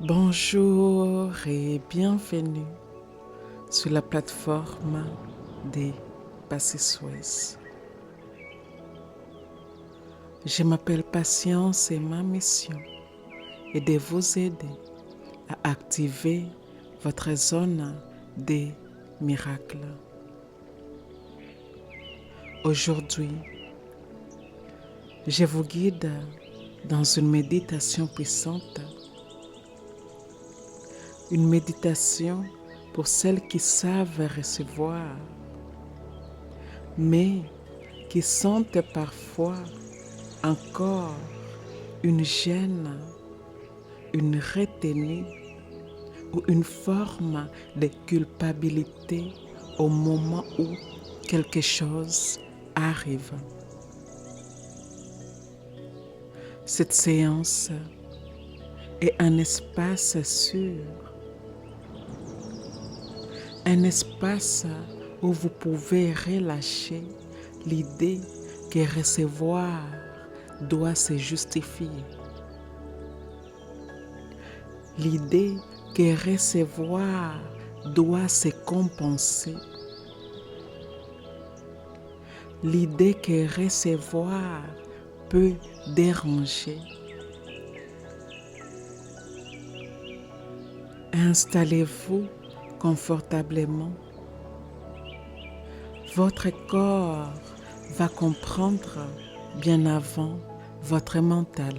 Bonjour et bienvenue sur la plateforme des Suez. Je m'appelle Patience et ma mission est de vous aider à activer votre zone des miracles. Aujourd'hui, je vous guide dans une méditation puissante. Une méditation pour celles qui savent recevoir, mais qui sentent parfois encore une gêne, une retenue ou une forme de culpabilité au moment où quelque chose arrive. Cette séance est un espace sûr, un espace où vous pouvez relâcher l'idée que recevoir doit se justifier. L'idée que recevoir doit se compenser. L'idée que recevoir peut déranger. Installez-vous confortablement. Votre corps va comprendre bien avant votre mental.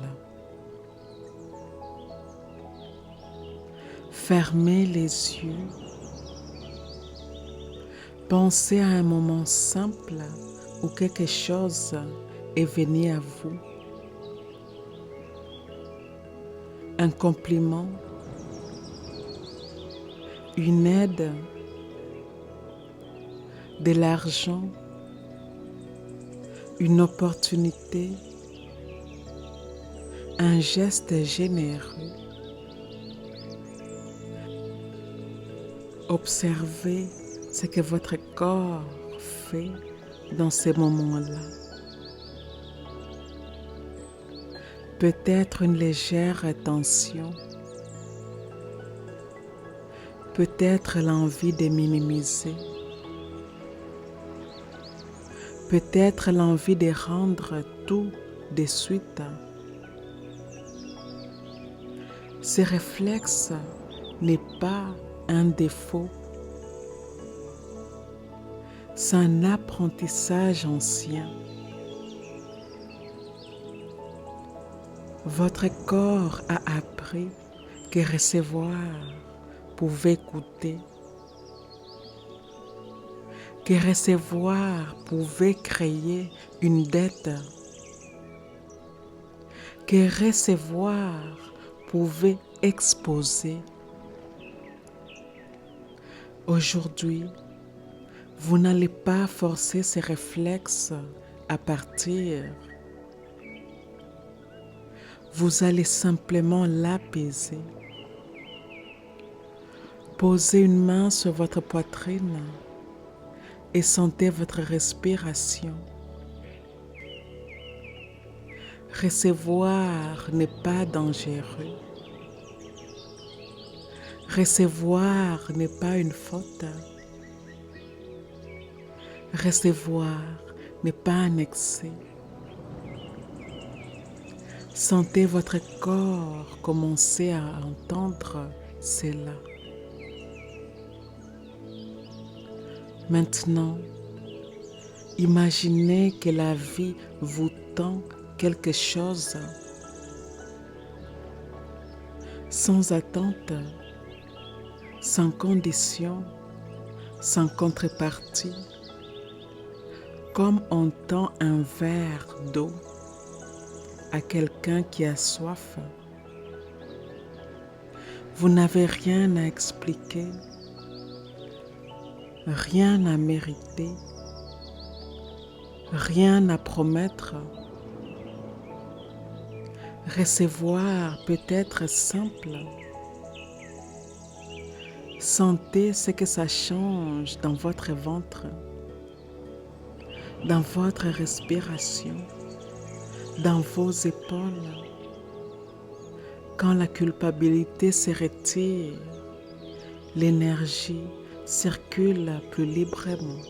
Fermez les yeux. Pensez à un moment simple où quelque chose est venu à vous. Un compliment, une aide, de l'argent, une opportunité, un geste généreux. Observez ce que votre corps fait dans ces moments-là. Peut-être une légère tension, peut-être l'envie de minimiser, peut-être l'envie de rendre tout de suite. Ce réflexe n'est pas un défaut, c'est un apprentissage ancien. Votre corps a appris que recevoir pouvait coûter, que recevoir pouvait créer une dette, que recevoir pouvait exposer. Aujourd'hui, vous n'allez pas forcer ces réflexes à partir. Vous allez simplement l'apaiser. Posez une main sur votre poitrine et sentez votre respiration. Recevoir n'est pas dangereux. Recevoir n'est pas une faute. Recevoir n'est pas un excès. Sentez votre corps commencer à entendre cela. Maintenant, imaginez que la vie vous tend quelque chose sans attente, sans condition, sans contrepartie, comme on tend un verre d'eau à quelqu'un qui a soif. Vous n'avez rien à expliquer, rien à mériter, rien à promettre. Recevoir peut être simple. Sentez ce que ça change dans votre ventre, dans votre respiration, dans vos épaules. Quand la culpabilité se retire, l'énergie circule plus librement.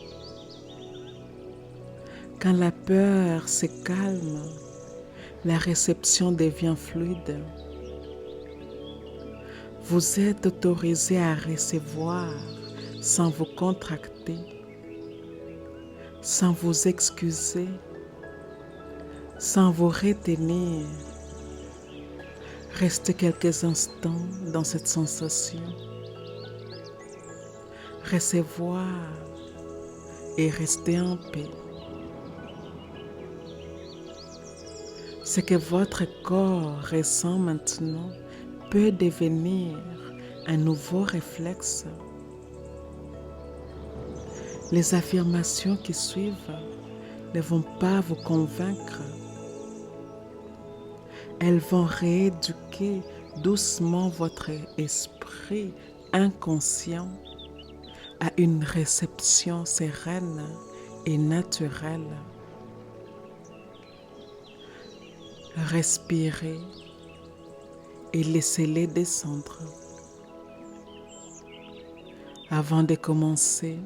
Quand la peur se calme, la réception devient fluide. Vous êtes autorisé à recevoir sans vous contracter, sans vous excuser, sans vous retenir. Restez quelques instants dans cette sensation. Recevoir et rester en paix. Ce que votre corps ressent maintenant peut devenir un nouveau réflexe. Les affirmations qui suivent ne vont pas vous convaincre. Elles vont rééduquer doucement votre esprit inconscient à une réception sereine et naturelle. Respirez et laissez-les descendre. Avant de commencer,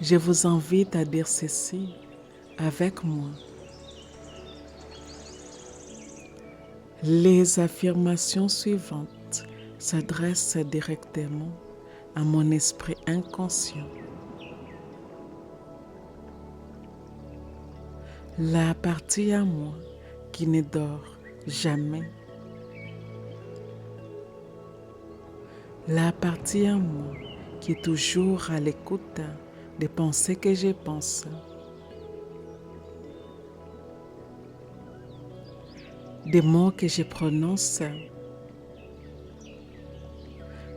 je vous invite à dire ceci avec moi. Les affirmations suivantes s'adressent directement à mon esprit inconscient. La partie à moi qui ne dort jamais. La partie à moi qui est toujours à l'écoute des pensées que je pense. Des mots que je prononce.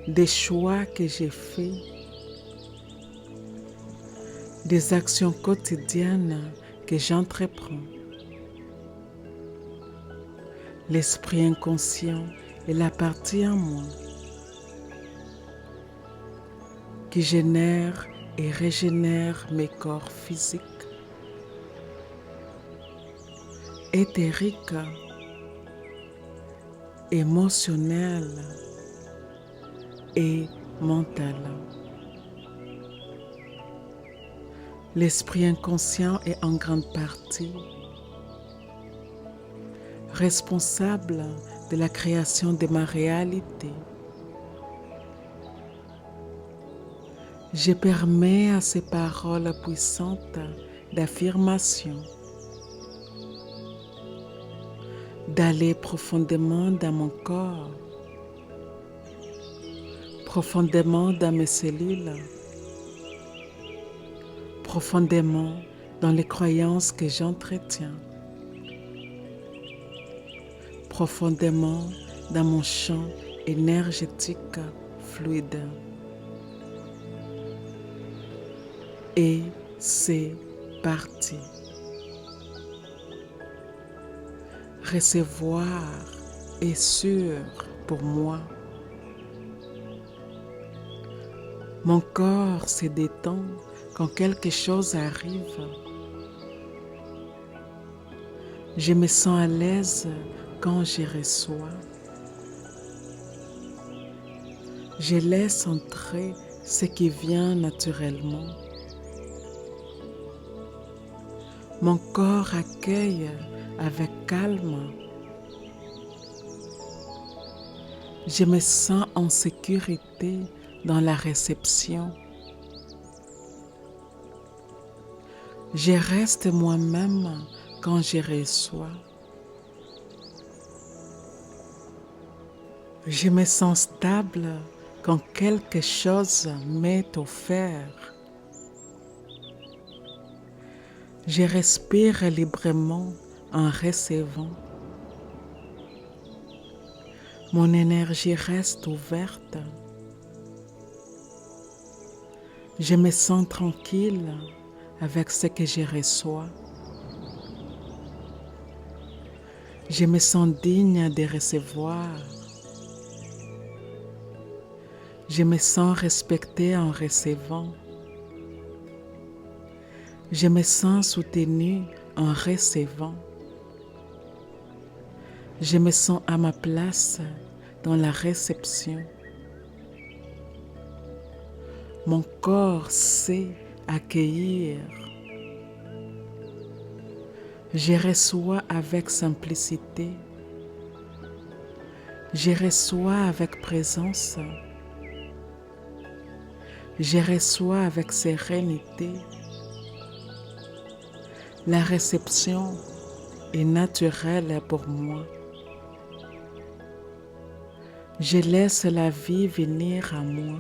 Des choix que j'ai faits. Des actions quotidiennes que j'entreprends. L'esprit inconscient est la partie en moi qui génère et régénère mes corps physiques, éthériques, émotionnels et mentaux. L'esprit inconscient est en grande partie responsable de la création de ma réalité. Je permets à ces paroles puissantes d'affirmation d'aller profondément dans mon corps, profondément dans mes cellules, profondément dans les croyances que j'entretiens, profondément dans mon champ énergétique fluide. Et c'est parti. Recevoir est sûr pour moi. Mon corps se détend quand quelque chose arrive. Je me sens à l'aise quand je reçois. Je laisse entrer ce qui vient naturellement. Mon corps accueille avec calme. Je me sens en sécurité dans la réception. Je reste moi-même quand je reçois. Je me sens stable quand quelque chose m'est offert. Je respire librement en recevant. Mon énergie reste ouverte. Je me sens tranquille avec ce que je reçois. Je me sens digne de recevoir. Je me sens respectée en recevant. Je me sens soutenue en recevant. Je me sens à ma place dans la réception. Mon corps sait accueillir. Je reçois avec simplicité. Je reçois avec présence. Je reçois avec sérénité. La réception est naturelle pour moi. Je laisse la vie venir à moi.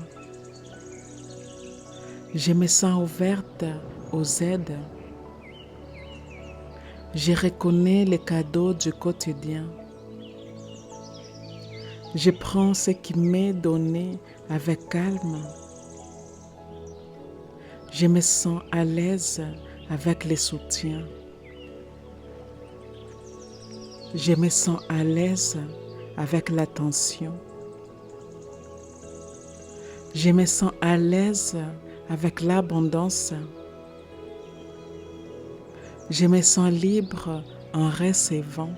Je me sens ouverte aux aides. Je reconnais les cadeaux du quotidien. Je prends ce qui m'est donné avec calme. Je me sens à l'aise avec les soutiens. Je me sens à l'aise avec l'attention. Je me sens à l'aise avec l'abondance. Je me sens libre en recevant.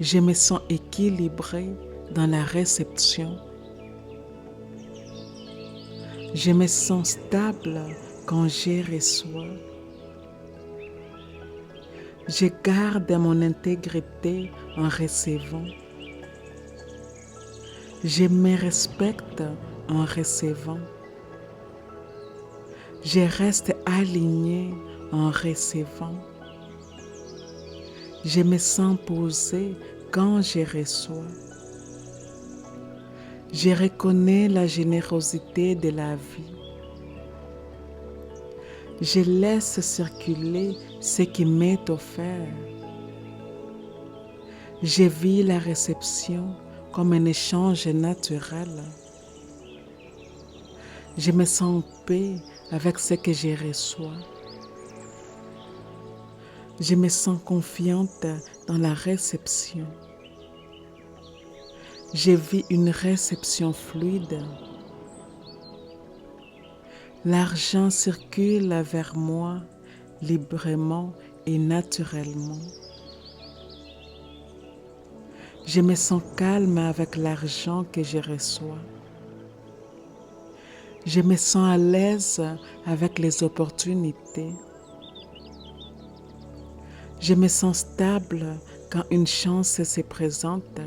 Je me sens équilibré dans la réception. Je me sens stable quand je reçois. Je garde mon intégrité en recevant. Je me respecte en recevant. Je reste aligné en recevant. Je me sens posé quand je reçois. Je reconnais la générosité de la vie. Je laisse circuler ce qui m'est offert. Je vis la réception comme un échange naturel. Je me sens en paix avec ce que je reçois. Je me sens confiante dans la réception. Je vis une réception fluide. L'argent circule vers moi librement et naturellement. Je me sens calme avec l'argent que je reçois. Je me sens à l'aise avec les opportunités. Je me sens stable quand une chance se présente.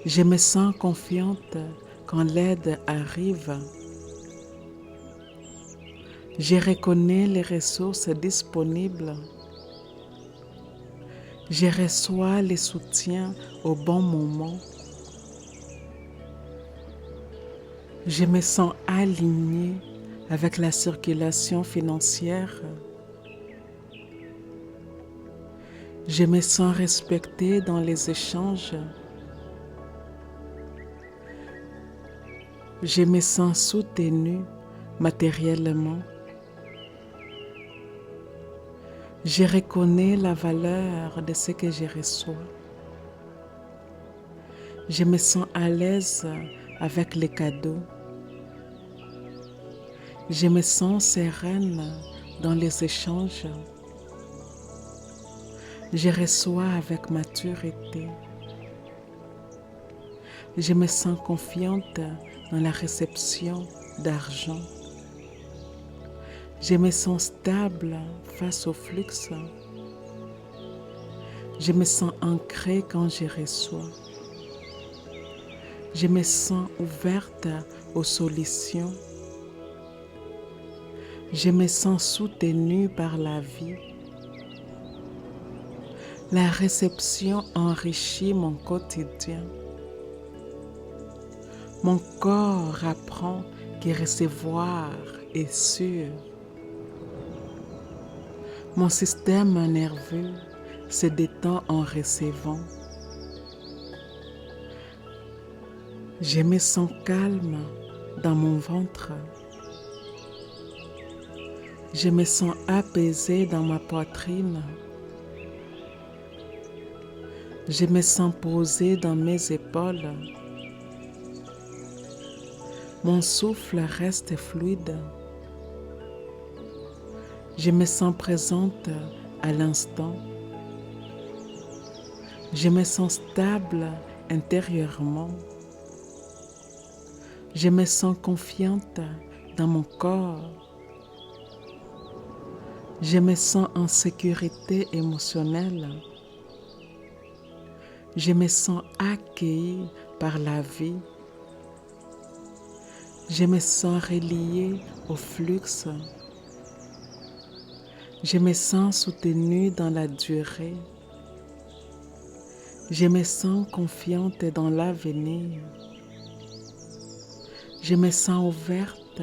Je me sens confiante quand l'aide arrive. Je reconnais les ressources disponibles. Je reçois les soutiens au bon moment. Je me sens aligné avec la circulation financière. Je me sens respecté dans les échanges. Je me sens soutenu matériellement. Je reconnais la valeur de ce que je reçois. Je me sens à l'aise avec les cadeaux. Je me sens sereine dans les échanges. Je reçois avec maturité. Je me sens confiante dans la réception d'argent. Je me sens stable face au flux. Je me sens ancrée quand je reçois. Je me sens ouverte aux solutions. Je me sens soutenue par la vie. La réception enrichit mon quotidien. Mon corps apprend que recevoir est sûr. Mon système nerveux se détend en recevant. Je me sens calme dans mon ventre. Je me sens apaisée dans ma poitrine. Je me sens posée dans mes épaules. Mon souffle reste fluide. Je me sens présente à l'instant. Je me sens stable intérieurement. Je me sens confiante dans mon corps. Je me sens en sécurité émotionnelle. Je me sens accueillie par la vie. Je me sens reliée au flux. Je me sens soutenue dans la durée. Je me sens confiante dans l'avenir. Je me sens ouverte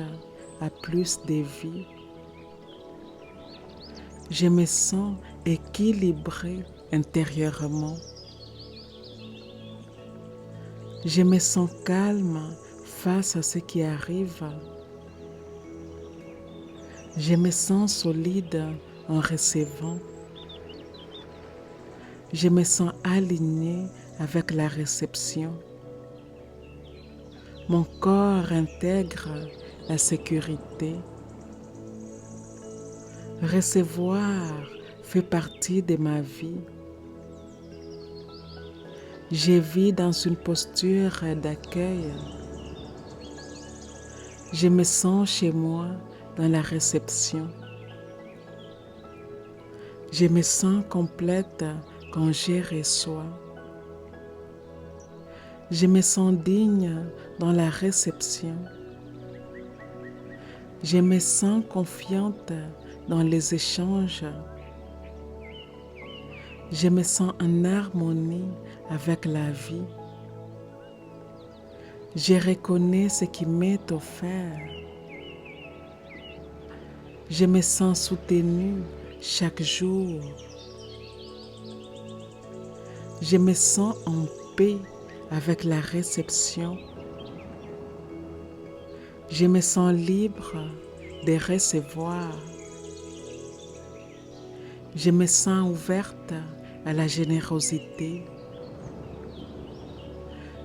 à plus de vie. Je me sens équilibrée intérieurement. Je me sens calme face à ce qui arrive. Je me sens solide en recevant. Je me sens alignée avec la réception. Mon corps intègre la sécurité. Recevoir fait partie de ma vie. Je vis dans une posture d'accueil. Je me sens chez moi dans la réception. Je me sens complète quand je reçois. Je me sens digne dans la réception. Je me sens confiante dans les échanges. Je me sens en harmonie avec la vie. Je reconnais ce qui m'est offert. Je me sens soutenue chaque jour. Je me sens en paix avec la réception. Je me sens libre de recevoir. Je me sens ouverte à la générosité.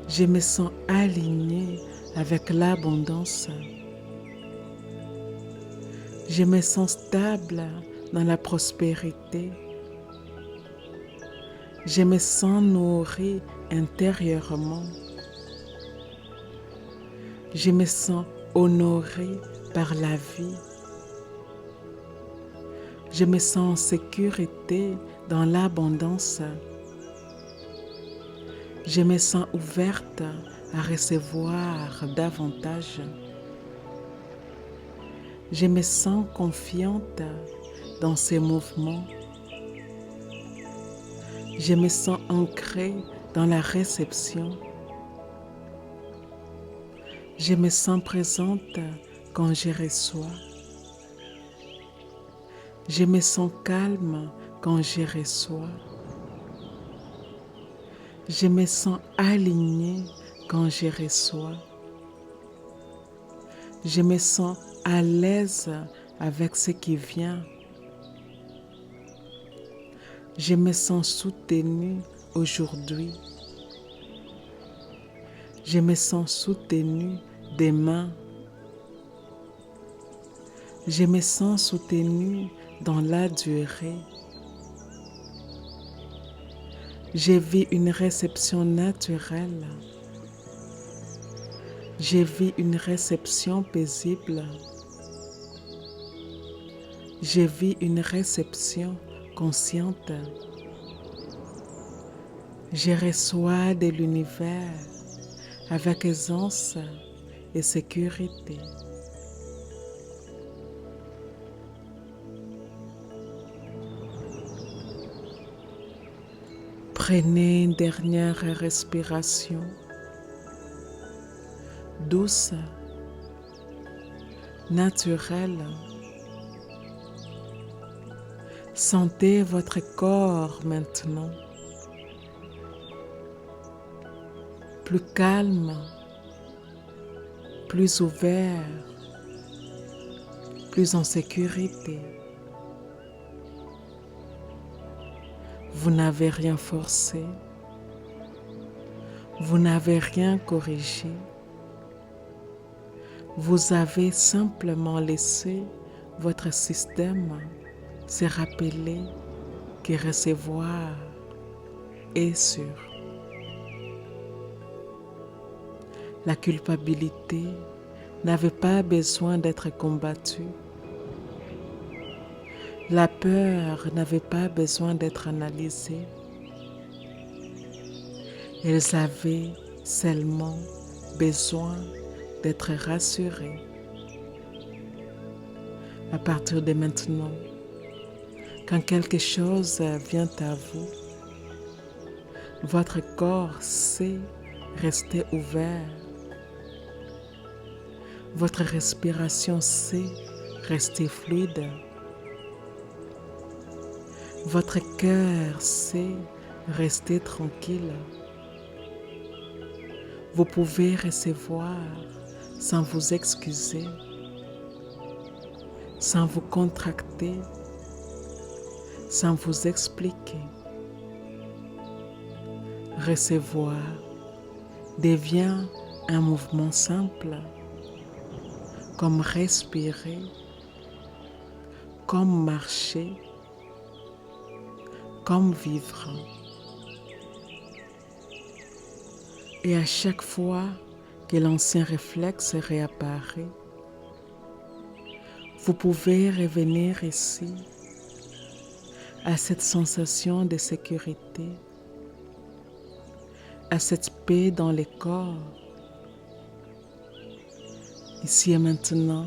Je me sens alignée avec l'abondance. Je me sens stable dans la prospérité. Je me sens nourrie intérieurement. Je me sens honorée par la vie. Je me sens en sécurité dans l'abondance. Je me sens ouverte à recevoir davantage. Je me sens confiante dans ces mouvements. Je me sens ancrée dans la réception. Je me sens présente quand je reçois. Je me sens calme quand je reçois. Je me sens alignée quand je reçois. Je me sens à l'aise avec ce qui vient. Je me sens soutenue aujourd'hui. Je me sens soutenue demain. Je me sens soutenue dans la durée. Je vis une réception naturelle. Je vis une réception paisible. Je vis une réception consciente. Je reçois de l'univers avec aisance et sécurité. Prenez une dernière respiration douce, naturelle. Sentez votre corps maintenant, plus calme, plus ouvert, plus en sécurité. Vous n'avez rien forcé, vous n'avez rien corrigé. Vous avez simplement laissé votre système se rappeler que recevoir est sûr. La culpabilité n'avait pas besoin d'être combattue. La peur n'avait pas besoin d'être analysée. Elles avaient seulement besoin d'être rassurées. À partir de maintenant, quand quelque chose vient à vous, votre corps sait rester ouvert. Votre respiration sait rester fluide. Votre cœur sait rester tranquille. Vous pouvez recevoir sans vous excuser, sans vous contracter, sans vous expliquer. Recevoir devient un mouvement simple, comme respirer, comme marcher, comme vivre. Et à chaque fois que l'ancien réflexe réapparaît, vous pouvez revenir ici à cette sensation de sécurité, à cette paix dans le corps. Ici et maintenant,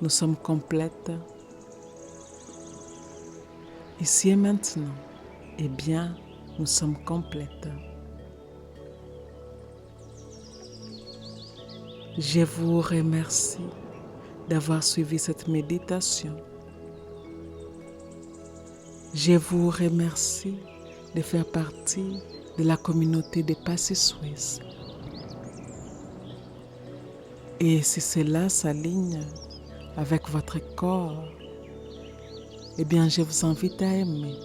nous sommes complètes. Ici et maintenant, eh bien, nous sommes complètes. Je vous remercie d'avoir suivi cette méditation. Je vous remercie de faire partie de la communauté des Passé Suisse. Et si cela s'aligne avec votre corps, eh bien, je vous invite à aimer,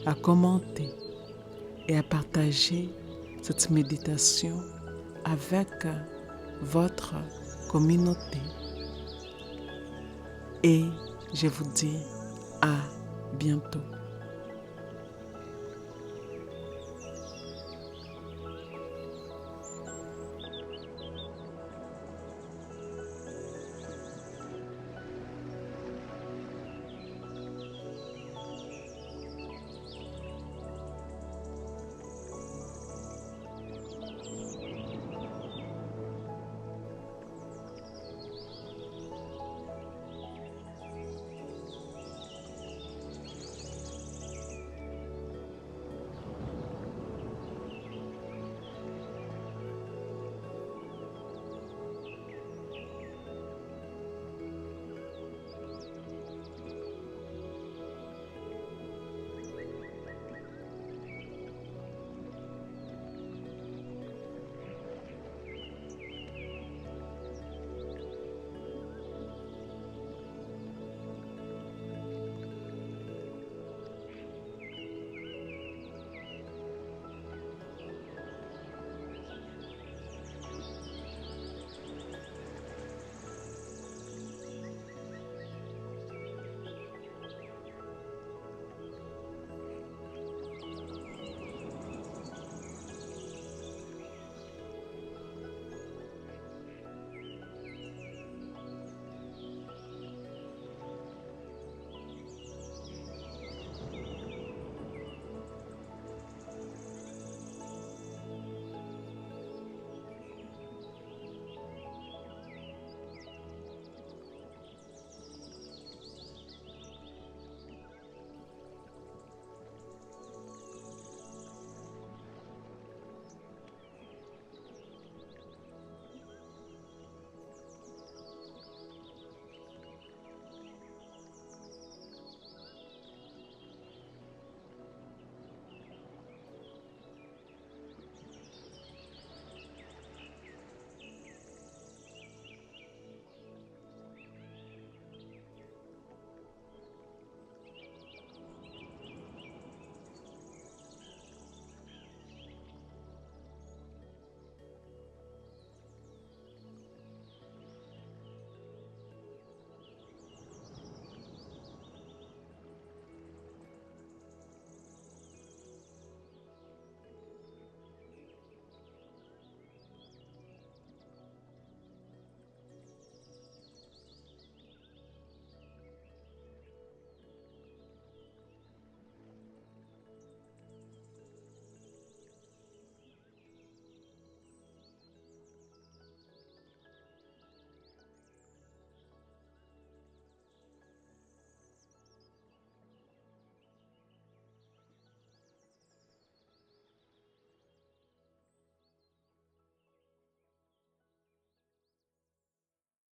à commenter et à partager cette méditation avec votre communauté. Et je vous dis à bientôt.